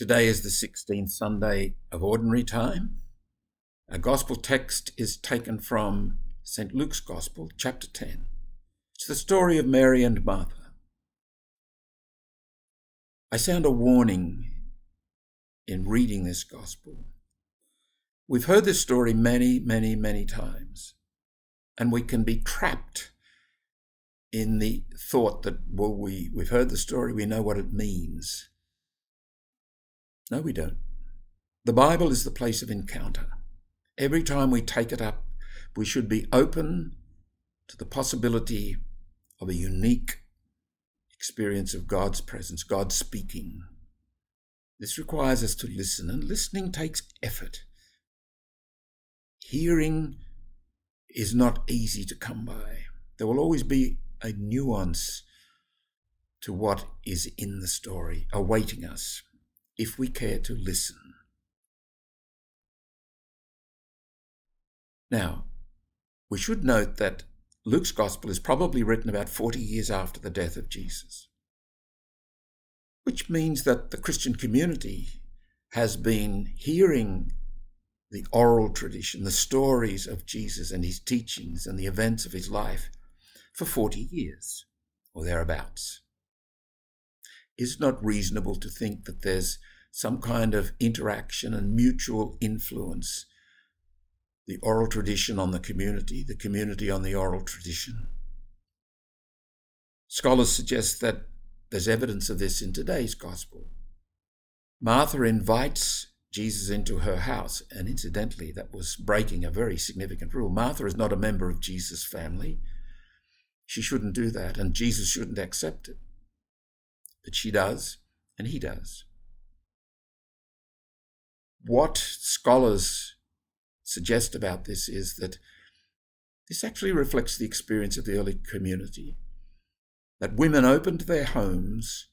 Today is the 16th Sunday of Ordinary Time. Our Gospel text is taken from St. Luke's Gospel, chapter 10. It's the story of Mary and Martha. I sound a warning in reading this Gospel. We've heard this story many times, and we can be trapped in the thought that, we've heard the story, we know what it means. No, we don't. The Bible is the place of encounter. Every time we take it up, we should be open to the possibility of a unique experience of God's presence, God speaking. This requires us to listen, and listening takes effort. Hearing is not easy to come by. There will always be a nuance to what is in the story awaiting us, if we care to listen. Now, we should note that Luke's Gospel is probably written about 40 years after the death of Jesus, which means that the Christian community has been hearing the oral tradition, the stories of Jesus and his teachings and the events of his life for 40 years or thereabouts. Is it not reasonable to think that there's some kind of interaction and mutual influence, the oral tradition on the community on the oral tradition? Scholars suggest that there's evidence of this in today's Gospel. Martha invites Jesus into her house, and incidentally, that was breaking a very significant rule. Martha is not a member of Jesus' family. She shouldn't do that, and Jesus shouldn't accept it. But she does, and he does. What scholars suggest about this is that this actually reflects the experience of the early community, that women opened their homes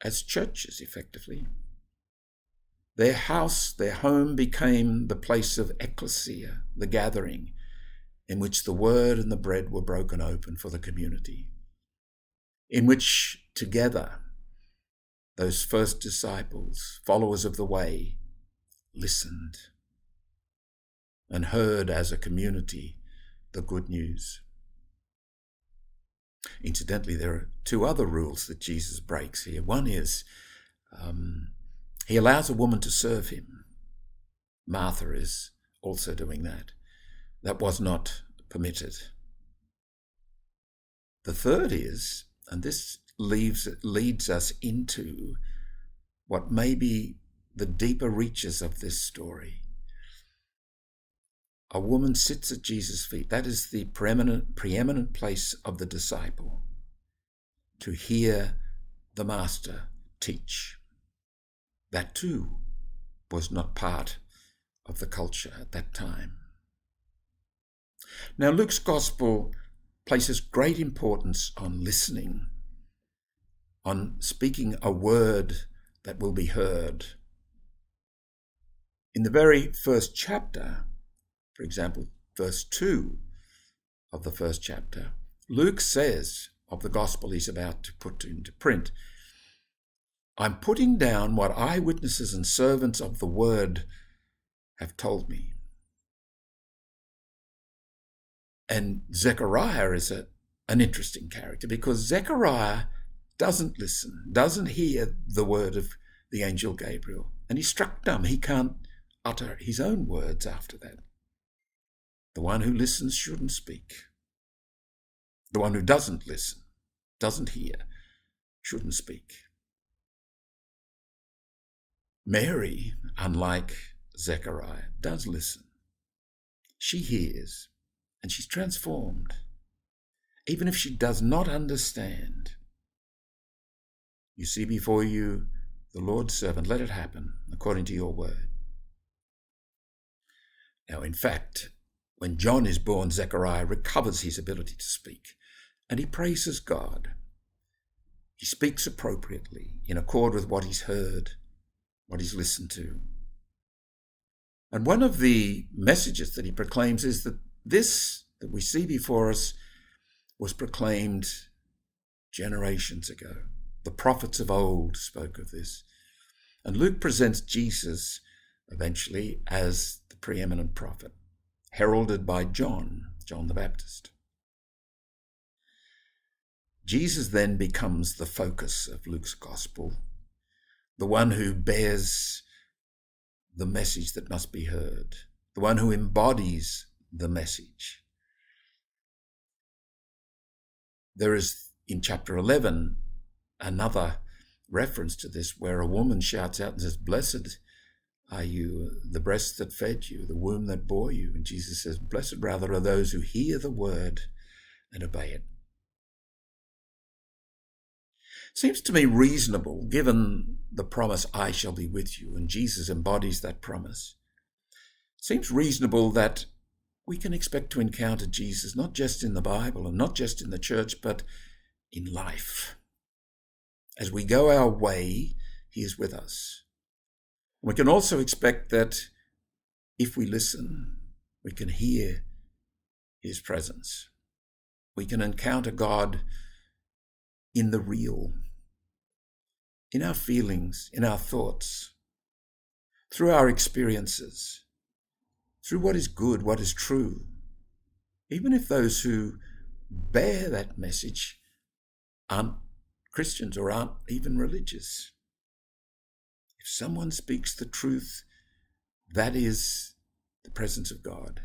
as churches, effectively. Their house, their home became the place of ecclesia, the gathering, in which the word and the bread were broken open for the community, in which together those first disciples, followers of the way, listened and heard as a community the good news. Incidentally, there are two other rules that Jesus breaks here. One is he allows a woman to serve him. Martha is also doing that. That was not permitted. The third is, and this leads us into what may be the deeper reaches of this story. A woman sits at Jesus' feet. That is the preeminent place of the disciple, to hear the master teach. That too was not part of the culture at that time. Now, Luke's Gospel places great importance on listening, on speaking a word that will be heard. In the very first chapter, for example, verse 2 of the first chapter, Luke says of the gospel he's about to put into print, "I'm putting down what eyewitnesses and servants of the word have told me." And Zechariah is an interesting character, because Zechariah doesn't listen, doesn't hear the word of the angel Gabriel, and he's struck dumb. He can't utter his own words after that. The one who listens shouldn't speak. The one who doesn't listen, doesn't hear, shouldn't speak. Mary, unlike Zechariah, does listen. She hears, and she's transformed, even if she does not understand. You see before you the Lord's servant, let it happen according to your word. Now, in fact, when John is born, Zechariah recovers his ability to speak, and he praises God. He speaks appropriately, in accord with what he's heard, what he's listened to. And one of the messages that he proclaims is that this that we see before us was proclaimed generations ago. The prophets of old spoke of this. And Luke presents Jesus eventually as the preeminent prophet, heralded by John the Baptist. Jesus then becomes the focus of Luke's gospel, the one who bears the message that must be heard, the one who embodies the message. There is, in chapter 11, another reference to this where a woman shouts out and says, "Blessed are you, the breast that fed you, the womb that bore you." And Jesus says, "Blessed rather are those who hear the word and obey it." Seems to me reasonable, given the promise, "I shall be with you," and Jesus embodies that promise. Seems reasonable that we can expect to encounter Jesus not just in the Bible and not just in the church, but in life. As we go our way, he is with us. We can also expect that if we listen, we can hear his presence. We can encounter God in the real, in our feelings, in our thoughts, through our experiences, through what is good, what is true, even if those who bear that message aren't Christians or aren't even religious. If someone speaks the truth, that is the presence of God.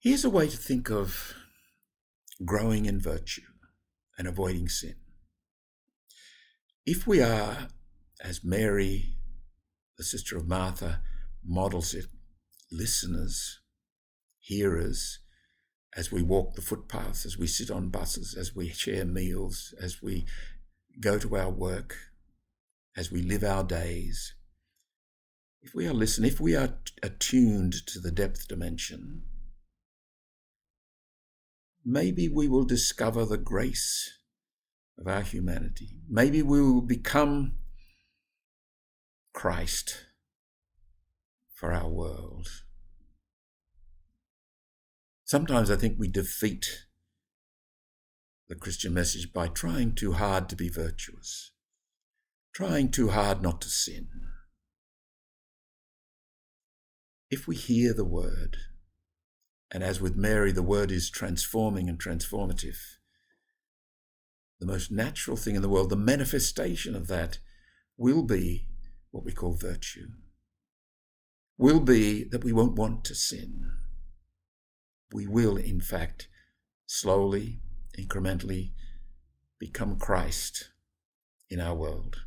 Here's a way to think of growing in virtue and avoiding sin. If we are, as Mary, the sister of Martha, models it, listeners, hearers, as we walk the footpaths, as we sit on buses, as we share meals, as we go to our work, as we live our days, if we are listening, if we are attuned to the depth dimension, maybe we will discover the grace of our humanity. Maybe we will become Christ for our world. Sometimes I think we defeat the Christian message by trying too hard to be virtuous, trying too hard not to sin. If we hear the word, and as with Mary, the word is transforming and transformative, the most natural thing in the world, the manifestation of that, will be what we call virtue. Will be that we won't want to sin. We will, in fact, slowly, incrementally become Christ in our world.